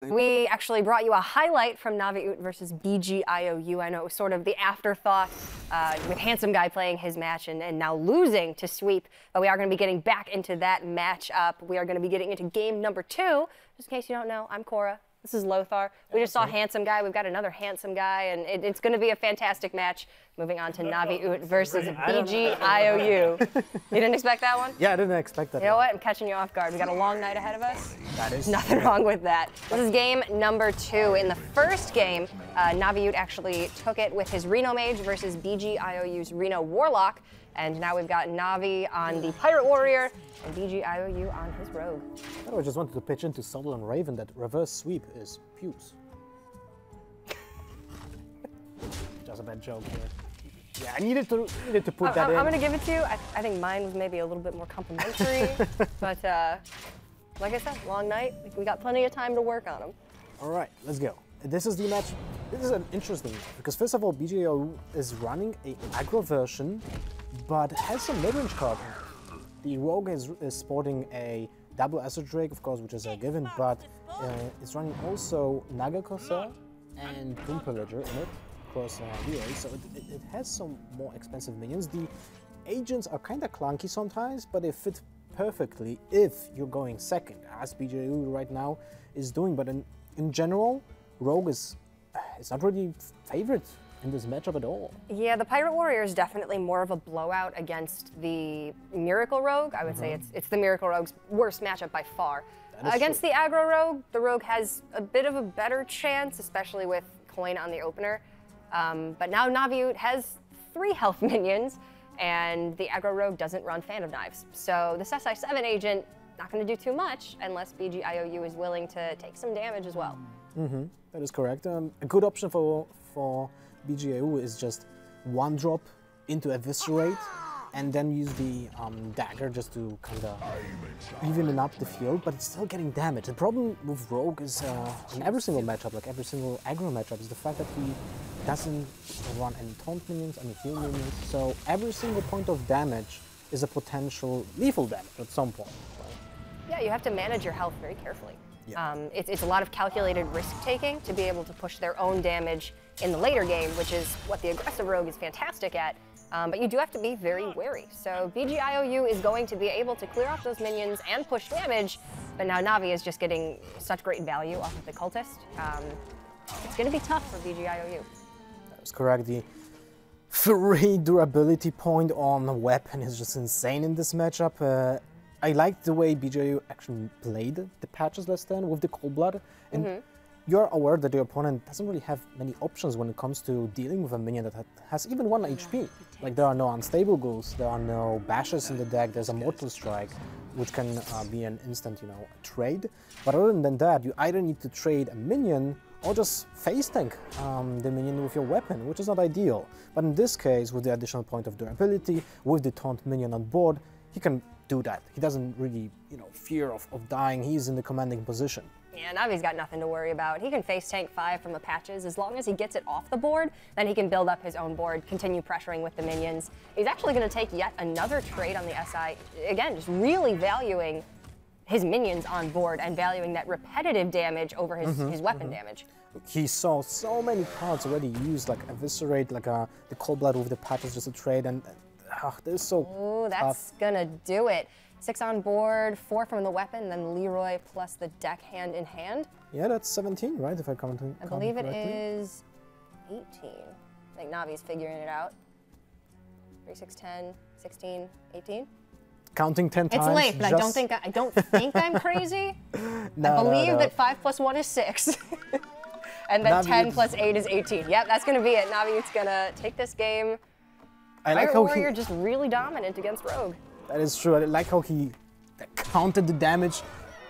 We actually brought you a highlight from NaviOOT versus BGIOU. I know it was sort of the afterthought with Handsome Guy playing his match and now losing to Sweep. But we are going to be getting back into that matchup. We are going to be getting into game number 2. Just in case you don't know, I'm Cora. This is Lothar. We just saw Handsome Guy. We've got another Handsome Guy, and it's going to be a fantastic match. Moving on to NaviOOT versus BGIOU. You didn't expect that one? Yeah, I didn't expect that. You know what? I'm catching you off guard. We got a long night ahead of us. That is nothing wrong with that. This is game number 2. In the first game, NaviOOT actually took it with his Reno Mage versus BGIOU's Reno Warlock. And now we've got Navi on the Pirate Warrior and BGIOU on his Rogue. I just wanted to pitch into Subtle and Raven that reverse sweep is pubes. Just a bad joke here. Yeah, I needed to put that in. I'm going to give it to you. I think mine was maybe a little bit more complimentary. But like I said, long night. We got plenty of time to work on them. All right, let's go. This is the match. This is an interesting match because first of all, BGIOU is running a aggro version, but has some mid-range card. The Rogue is sporting a double Acid Drake, of course, which is a given, but it's running also Naga Corsair and Doom Pillager in it, across VA, so it has some more expensive minions. The agents are kind of clunky sometimes, but they fit perfectly if you're going second, as BGIOU right now is doing. But in general, Rogue is not really favorite in this matchup at all. Yeah, the Pirate Warrior is definitely more of a blowout against the Miracle Rogue. I would say it's the Miracle Rogue's worst matchup by far. Against the aggro Rogue, the Rogue has a bit of a better chance, especially with Coin on the opener. But now NaviOOT has 3 health minions, and the aggro Rogue doesn't run Fan of Knives. So this SI7 agent, not going to do too much unless BGIOU is willing to take some damage as well. That is correct. A good option for BGIOU is just 1-drop into Eviscerate and then use the dagger just to kind of even up the field, but it's still getting damage. The problem with Rogue is in every single matchup, like every single aggro matchup, is the fact that he doesn't run any taunt minions, any heal minions, so every single point of damage is a potential lethal damage at some point. Yeah, you have to manage your health very carefully. Yeah. It's a lot of calculated risk-taking to be able to push their own damage in the later game, which is what the aggressive Rogue is fantastic at. But you do have to be very wary. So BGIOU is going to be able to clear off those minions and push damage, but now Navi is just getting such great value off of the Cultist. It's going to be tough for BGIOU. That's correct. The 3 durability point on the weapon is just insane in this matchup. I like the way BGIOU actually played the patches last time with the Cold Blood. And you're aware that your opponent doesn't really have many options when it comes to dealing with a minion that has even 1 HP. Like, there are no Unstable Ghouls, there are no Bashes in the deck, there's a Mortal Strike, which can be an instant, trade. But other than that, you either need to trade a minion or just face tank the minion with your weapon, which is not ideal. But in this case, with the additional point of durability, with the taunt minion on board, he can do that. He doesn't really, fear of dying. He's in the commanding position. Yeah, Navi's got nothing to worry about. He can face tank 5 from the patches. As long as he gets it off the board, then he can build up his own board, continue pressuring with the minions. He's actually going to take yet another trade on the SI. Again, just really valuing his minions on board and valuing that repetitive damage over his weapon damage. He saw so many cards already used, like Eviscerate, like the Cold Blood with the patches, just a trade, and they're so Ooh, that's gonna do it. 6 on board, 4 from the weapon, then Leroy plus the deck hand in hand. Yeah, that's 17, right? If I I believe it is 18. I think Navi's figuring it out. 3, 6, 10, 16, 18. Counting 10 times. It's late, but I don't think I'm crazy. I believe that 5 plus 1 is 6. And then 10 plus 8 is 18. Yep, that's gonna be it. Navi's gonna take this game. I like how Warrior just really dominant against Rogue. That is true. I like how he counted the damage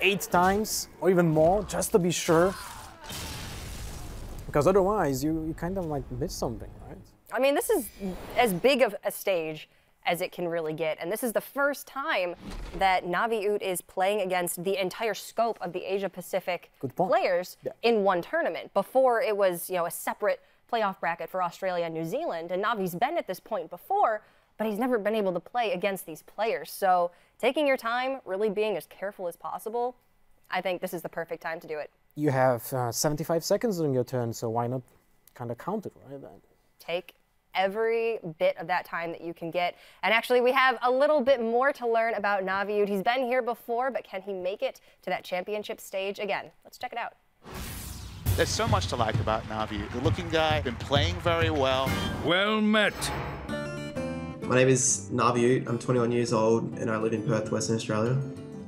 8 times or even more, just to be sure. Because otherwise, you kind of might miss something, right? I mean, this is as big of a stage as it can really get. And this is the first time that NaviOOT is playing against the entire scope of the Asia-Pacific players in one tournament. Before, it was a separate playoff bracket for Australia and New Zealand, and Navi's been at this point before, but he's never been able to play against these players. So taking your time, really being as careful as possible, I think this is the perfect time to do it. you have 75 seconds on your turn, so why not kind of count it, right? Take every bit of that time that you can get. And actually, we have a little bit more to learn about NaviOOT. He's been here before, but can he make it to that championship stage again? Let's check it out. There's so much to like about NaviOOT. The looking guy, been playing very well. Well met. My name is NaviOOT. I'm 21 years old and I live in Perth, Western Australia.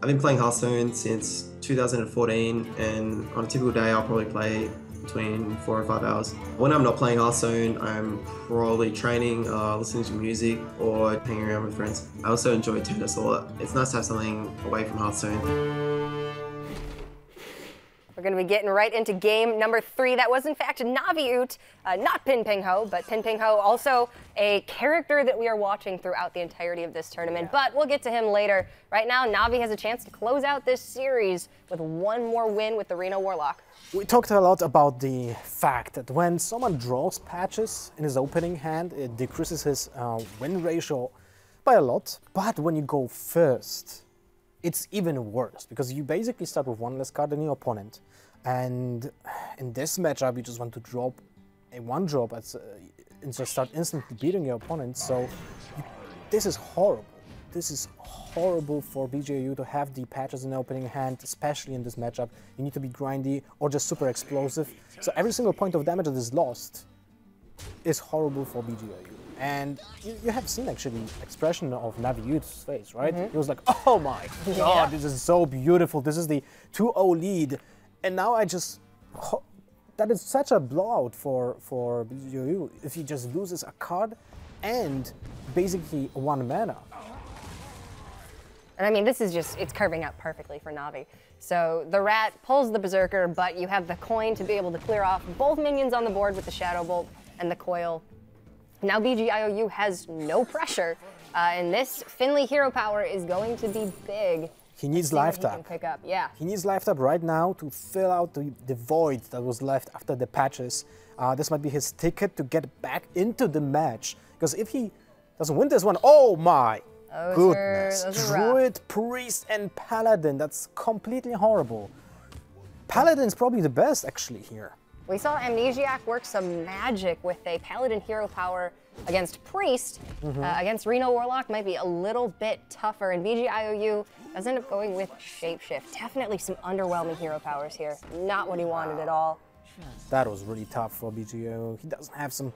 I've been playing Hearthstone since 2014, and on a typical day I'll probably play between 4 or 5 hours. When I'm not playing Hearthstone, I'm probably training, listening to music, or hanging around with friends. I also enjoy tennis a lot. It's nice to have something away from Hearthstone. We're going to be getting right into game number 3. That was, in fact, NaviOOT, not Pin Ping Ho, but Pin Ping Ho, also a character that we are watching throughout the entirety of this tournament. But we'll get to him later. Right now, Navi has a chance to close out this series with one more win with the Reno Warlock. We talked a lot about the fact that when someone draws patches in his opening hand, it decreases his win ratio by a lot. But when you go first, it's even worse, because you basically start with one less card than your opponent. And in this matchup, you just want to drop a one drop and just start instantly beating your opponent. So this is horrible. This is horrible for BGIOU to have the patches in the opening hand, especially in this matchup. You need to be grindy or just super explosive. So every single point of damage that is lost is horrible for BGIOU. And you have seen actually expression of NaviOOT's face, right? He was like, oh my god, this is so beautiful. This is the 2-0 lead. And now that is such a blowout for BGIOU if he just loses a card and basically 1 mana. And I mean, this is just, it's carving out perfectly for Navi. So the rat pulls the Berserker, but you have the coin to be able to clear off both minions on the board with the Shadow Bolt and the Coil. Now BGIOU has no pressure, and this Finley hero power is going to be big. He needs life tap. Yeah. He needs life tap right now to fill out the void that was left after the patches. This might be his ticket to get back into the match, because if he doesn't win this one, oh my goodness. Druid, Priest, and Paladin, that's completely horrible. Paladin's probably the best actually here. We saw Amnesiac work some magic with a Paladin hero power against Priest. Against Reno Warlock might be a little bit tougher, and BGIOU does end up going with Shapeshift. Definitely some underwhelming hero powers here. Not what he wanted at all. That was really tough for BGIOU. He doesn't have some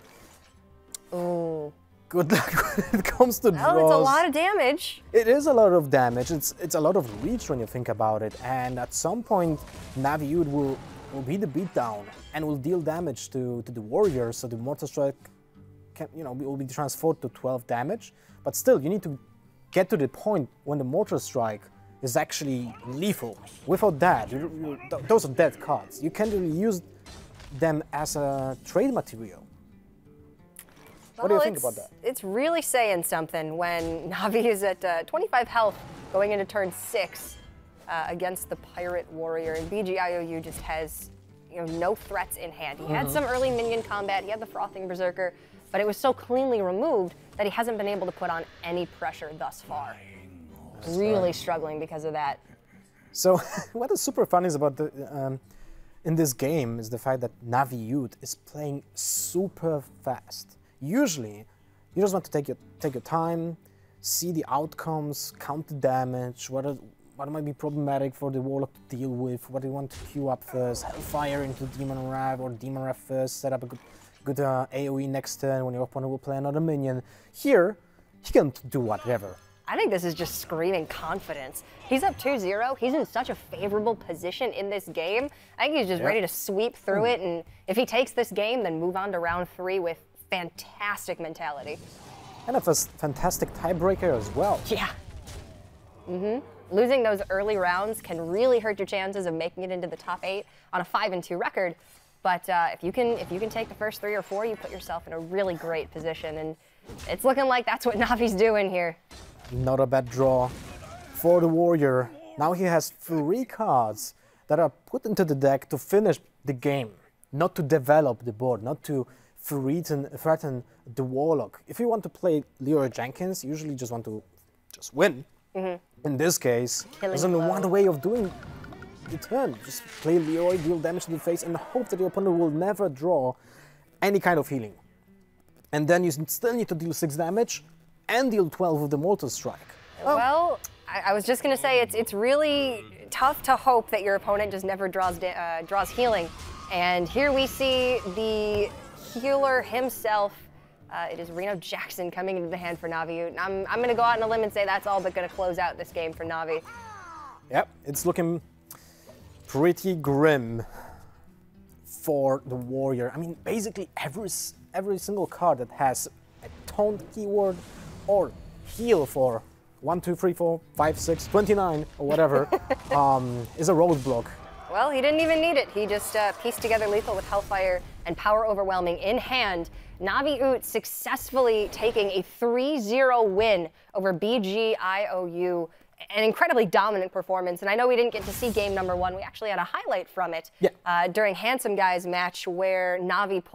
good luck when it comes to draws. Well, it's a lot of damage. It is a lot of damage. It's a lot of reach when you think about it. And at some point, NaviOOT will be the beatdown and will deal damage to the warrior, so the Mortal Strike will be transferred to 12 damage. But still, you need to get to the point when the Mortal Strike is actually lethal. Without that, those are dead cards. You can't really use them as a trade material. What do you think about that? It's really saying something when Navi is at 25 health going into turn 6. Against the Pirate Warrior, and BGIOU just has no threats in hand. He had some early minion combat, he had the Frothing Berserker, but it was so cleanly removed that he hasn't been able to put on any pressure thus far. Really struggling because of that. So what is super fun is about in this game is the fact that NaviOOT is playing super fast. Usually, you just want to take your time, see the outcomes, count the damage, what might be problematic for the Warlock to deal with, what do you want to queue up first, Hellfire into Demon Wrath or Demon Wrath first, set up a good AoE next turn when your opponent will play another minion. Here, he can do whatever. I think this is just screaming confidence. He's up 2-0, he's in such a favorable position in this game. I think he's just ready to sweep through it, and if he takes this game, then move on to round 3 with fantastic mentality. And a fantastic tiebreaker as well. Yeah. Losing those early rounds can really hurt your chances of making it into the top 8 on a 5-2 record. But if you can take the first 3 or 4, you put yourself in a really great position, and it's looking like that's what Navi's doing here. Not a bad draw for the Warrior. Now he has 3 cards that are put into the deck to finish the game, not to develop the board, not to threaten the Warlock. If you want to play Leroy Jenkins, you usually just want to win. In this case, there's only one way of doing the turn. Just play Leroy, deal damage to the face, and hope that your opponent will never draw any kind of healing. And then you still need to deal 6 damage and deal 12 with the Mortal Strike. Well, I was just going to say it's really tough to hope that your opponent just never draws healing. And here we see the healer himself. It is Reno Jackson coming into the hand for NaviOOT. And I'm going to go out on a limb and say that's all but going to close out this game for Navi. Yep, it's looking pretty grim for the Warrior. I mean, basically every single card that has a taunt keyword or heal for 1, 2, 3, 4, 5, 6, 29 or whatever is a roadblock. Well, he didn't even need it. He just pieced together lethal with Hellfire and Power Overwhelming in hand. NaviOOT successfully taking a 3-0 win over BGIOU. An incredibly dominant performance, and I know we didn't get to see game number 1. We actually had a highlight from it during Handsome Guy's match where Navi